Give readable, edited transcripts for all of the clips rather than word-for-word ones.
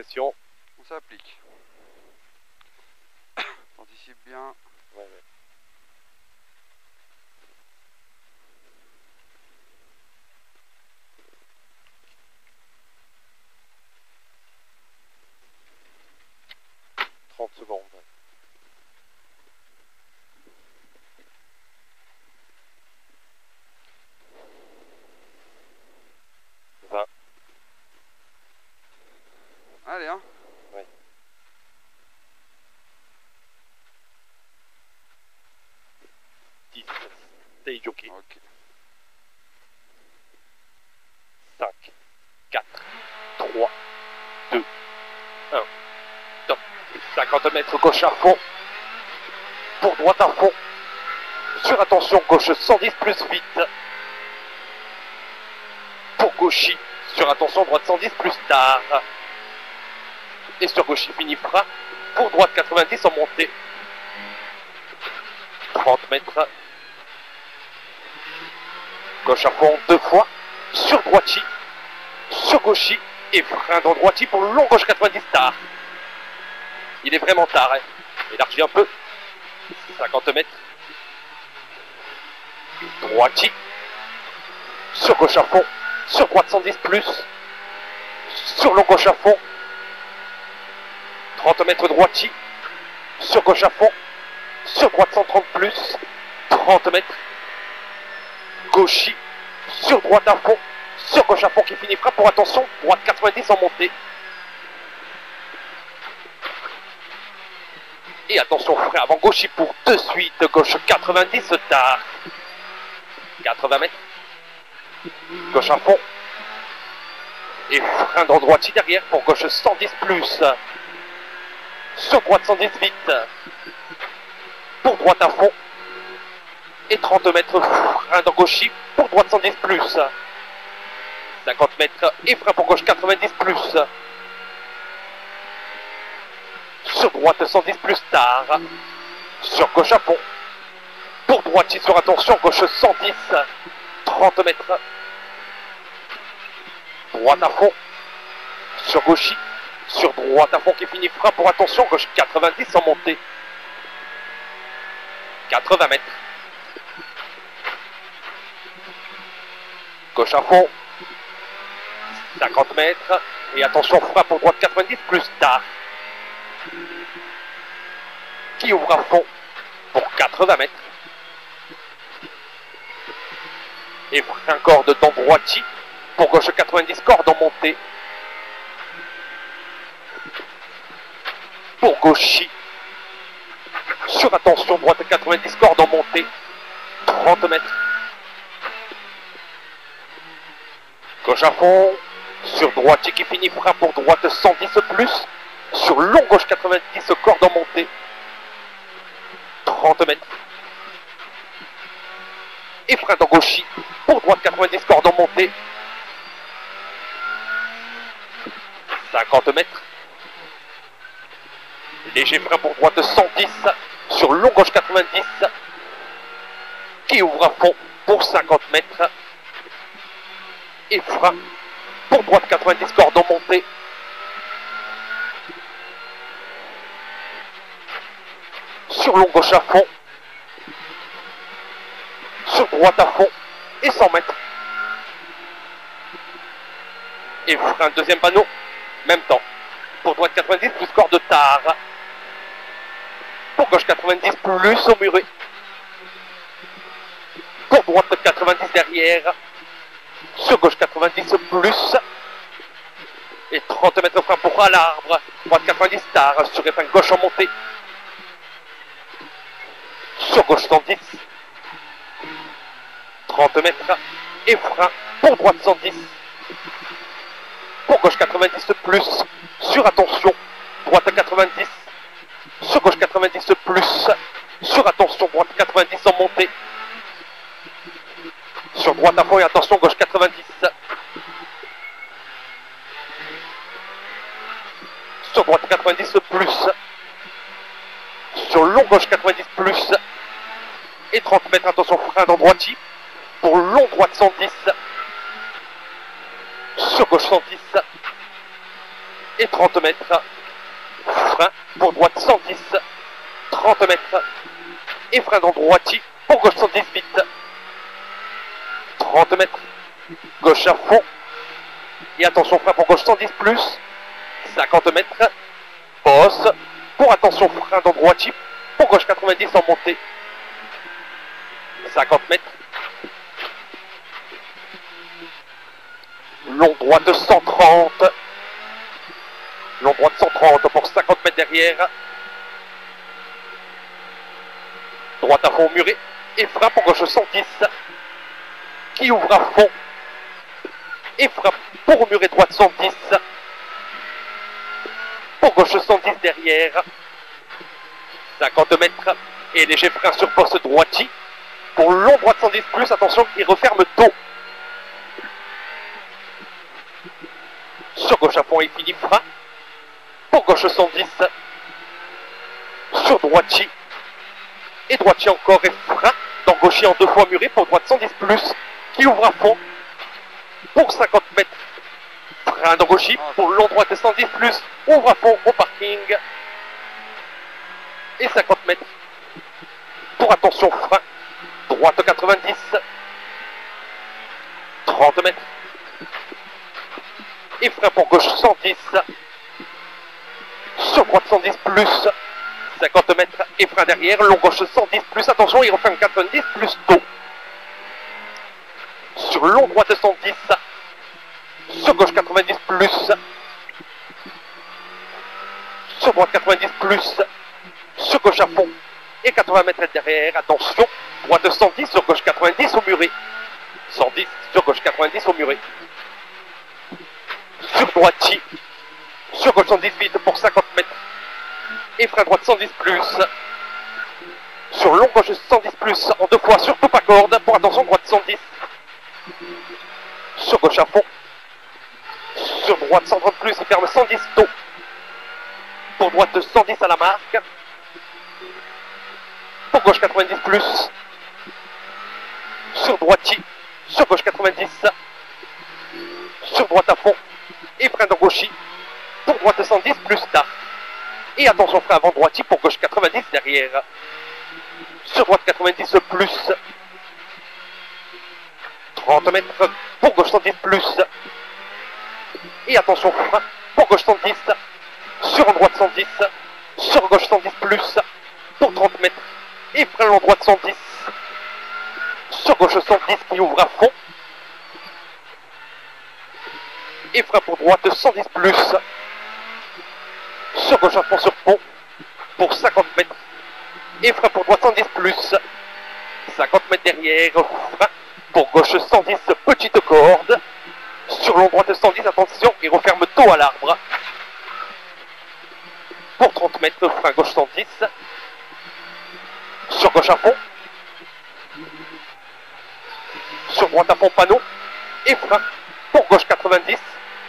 pression. On s'applique. T'anticipes bien. Ouais, ouais. Secondes. 20. Allez, hein. Ouais. Stay jockey. Ok. 5, 4, 3, 2, 1. Top. 50 mètres gauche à fond. Pour droite à fond. Sur attention, gauche 110 plus vite. Pour gauchy. Sur attention, droite 110 plus tard. Et sur gauchy fini frein. Pour droite 90 en montée. 30 mètres. Gauche à fond 2 fois. Sur droity. Sur gauchy. Et frein dans droity pour le long gauche 90 tard. Il est vraiment tard. Hein. Élargis un peu. 50 mètres. Droity. Sur gauche à fond. Sur droite 110 plus. Sur long gauche à fond. 30 mètres droity. Sur gauche à fond. Sur droite 130 plus. 30 mètres. Gauchy. Sur droite à fond. Sur gauche à fond qui finit frein pour attention. Droite 90 en montée. Et attention frein avant gauchy pour de suite. Gauche 90 tard. 80 mètres. Gauche à fond. Et frein dans droite derrière pour gauche 110 plus. Sur droite 110 vite. Pour droite à fond. Et 30 mètres frein dans gauchy pour droite 110 plus. 50 mètres et frein pour gauche 90 plus. Sur droite 110 plus tard. Sur gauche à fond. Pour droite sur attention gauche 110. 30 mètres. Droite à fond. Sur gauchy. Sur droite à fond qui finit frein pour attention gauche 90 en montée. 80 mètres. Gauche à fond. 50 mètres. Et attention frein pour droite 90 plus tard. Qui ouvre à fond pour 80 mètres. Et frein corde dans droity pour gauche 90 corde en montée. Pour gauchy. Sur attention droite 90 corde en montée. 30 mètres. Gauche à fond. Sur droity qui finit frein pour droite 110 plus. Sur long gauche 90 corde en montée. 30 mètres. Et frein dans gauchy pour droite 90 corde en montée. 50 mètres. Léger frein pour droite 110 sur long gauche 90 qui ouvre à fond pour 50 mètres. Et frein pour droite 90 corde en montée. Sur long gauche à fond. Sur droite à fond. Et 100 mètres. Et frein deuxième panneau. Même temps. Pour droite 90 plus corde tard. Pour gauche 90 plus au muret. Pour droite 90 derrière. Sur gauche 90 plus. Et 30 mètres frein pour à l'arbre. Droite 90 tard. Sur épingle gauche en montée. Sur gauche 110. 30 mètres. Et frein pour droite 110. Pour gauche 90 plus. Sur attention. Droite 90. Sur gauche 90 plus. Sur attention. Droite 90 en montée. Sur droite à fond et attention gauche 90. Sur droite 90 plus. Sur long gauche 90 plus. Et 30 mètres, attention frein dans droity. Pour long droite 110. Sur gauche 110. et 30 mètres. Frein pour droite 110, 30 mètres. Et frein dans droitier pour gauche 110 vite. 30 mètres. Gauche à fond. Et attention, frein pour gauche 110 plus. 50 mètres. Bosse. Pour attention, frein dans droitier pour gauche 90 en montée. 50 mètres. Long droite 130. Long droite 130 pour 50 mètres derrière. Droite à fond muré. Et frein pour gauche 110. Qui ouvre à fond. Et frein pour muret droite 110. Pour gauche 110 derrière. 50 mètres. Et léger frein sur poste droitier. Pour long droite 110 plus. Attention, il referme tôt. Sur gauche à fond, il finit frein. Pour gauche 110. Sur droitier. Et droitier encore et frein. Dans gaucher en 2 fois muré pour droite 110 plus. Qui ouvre à fond. Pour 50 mètres. Frein dans gaucher pour long droite 110 plus. Ouvre à fond au parking. Et 50 mètres. Pour attention frein. Droite 90. 30 mètres. Et frein pour gauche 110. Sur droite 110 plus. 50 mètres. Et frein derrière. Long gauche 110 plus. Attention, il referme 90 plus tôt. Sur long droite 110. Sur gauche 90 plus. Sur droite 90 plus. Sur gauche à fond. Et 80 mètres derrière. Attention. Droite 110 sur gauche 90 au muret. 110 sur gauche 90 au muret. Sur droitier. Sur gauche 110 vite pour 50 mètres. Et frein droite 110 plus. Sur long gauche 110 plus en 2 fois. Surtout pas corde. Pour attention droite 110. Sur gauche à fond. Sur droite 130 plus. Il ferme 110 tôt. Pour droite 110 à la marque. Pour gauche 90 plus. Sur droitier. Sur gauche 90. Sur droite à fond. Et frein dans gaucher. Pour droite 110 plus tard. Et attention frein avant droitier pour gauche 90 derrière. Sur droite 90 plus. 30 mètres pour gauche 110 plus. Et attention frein pour gauche 110. Sur en droite 110. Sur gauche 110 plus. Pour 30 mètres. Et frein en droite 110. Sur gauche 110 qui ouvre à fond. Et frein pour droite 110 plus. Sur gauche à fond sur pont. Pour 50 mètres. Et frein pour droite 110 plus. 50 mètres derrière. Frein pour gauche 110 petite corde. Sur long droite 110, attention, il referme tôt à l'arbre. Pour 30 mètres, frein gauche 110. Sur gauche à fond. Sur droite à fond panneau. Et frein pour gauche 90.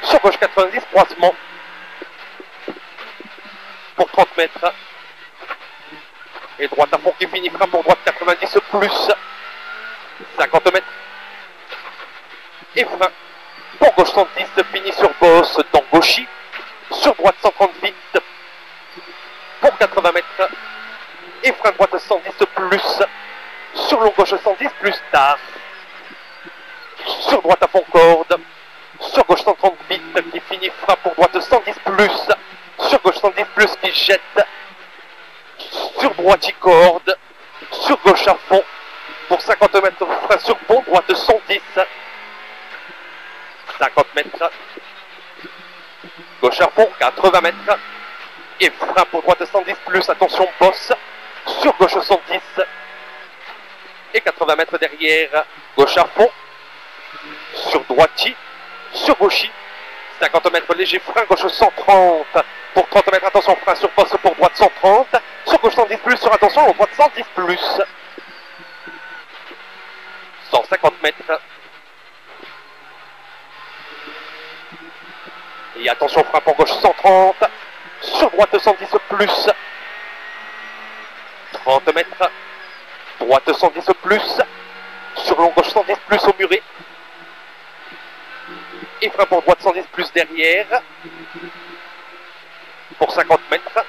Sur gauche 90, croisement. Pour 30 mètres. Et droite à fond qui finit frein pour droite 90 plus. 50 mètres. Et frein pour gauche 110 finit sur bosse dans gaucher. Sur droite 130 vite. Pour 80 mètres. Et frein droite 110 plus. Sur long gauche 110 plus tard. Sur droite à fond corde. Sur gauche 130 vite qui finit frein pour droite 110 plus. Sur gauche 110 plus qui jette. Sur droite corde. Sur gauche à fond. Pour 50 mètres frein sur pont. Droite 110. 50 mètres. Gauche à fond. 80 mètres. Et frein pour droite 110 plus. Attention bosse. Sur gauche 110. Et 80 mètres derrière. Gauche à fond. Sur droitier. Sur gaucher. 50 mètres léger frein. Gauche 130. Pour 30 mètres. Attention frein sur poste pour droite 130. Sur gauche 110 plus. Sur attention au droite 110 plus. 150 mètres. Et attention frein pour gauche 130. Sur droite 110 plus. 30 mètres. Droite 110 plus. Sur long gauche 110 plus au muret. Et frein pour droite 110 plus derrière. pour 50 mètres.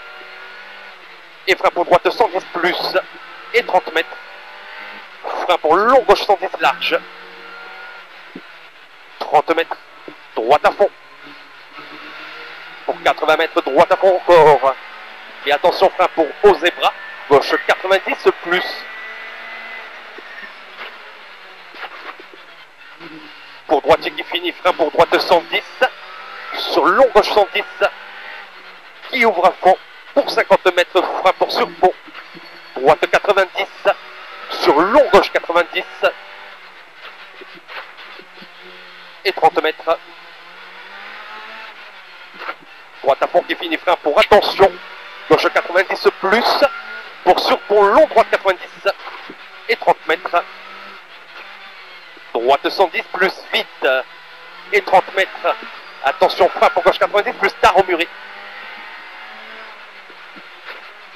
Et frein pour droite 110 plus et 30 mètres. Frein pour long gauche 110 large. 30 mètres, droite à fond. Pour 80 mètres, droite à fond encore. Et attention, frein pour au zébra, gauche 90 plus. Pour droitier qui finit, frein pour droite 110. Sur long gauche 110. Qui ouvre à fond. Pour 50 mètres, frein pour surpont. Droite 90. Sur long gauche 90. Et 30 mètres. Droite à fond qui finit, frein pour attention. Gauche 90 plus. Pour surpont long droite 90. Et 30 mètres. Droite 110 plus vite. Et 30 mètres. Attention, frein pour gauche 90 plus tard au muret.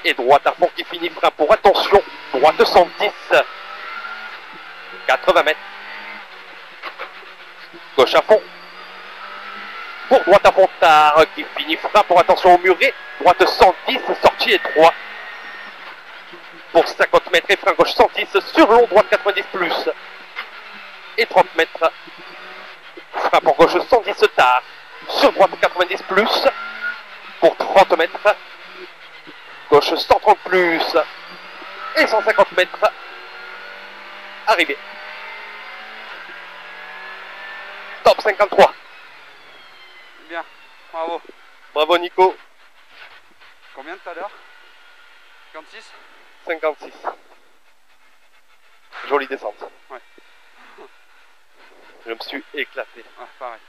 Et droite à fond qui finit, frein pour attention. Droite 110. 80 mètres. Gauche à fond. Pour droite à fond tard qui finit, frein pour attention au muret. Droite 110, sortie étroit. Pour 50 mètres et frein gauche 110 sur long droite 90 plus. Et 30 mètres. Frein pour gauche 110 tard. Sur droite 90 plus. Pour 30 mètres. Gauche 130 plus. Et 150 mètres. Arrivé. Top 53. Bien, bravo. Bravo Nico. Combien tout à l'heure? 56? 56. Jolie descente. Ouais. Je me suis éclaté. Ah, pareil.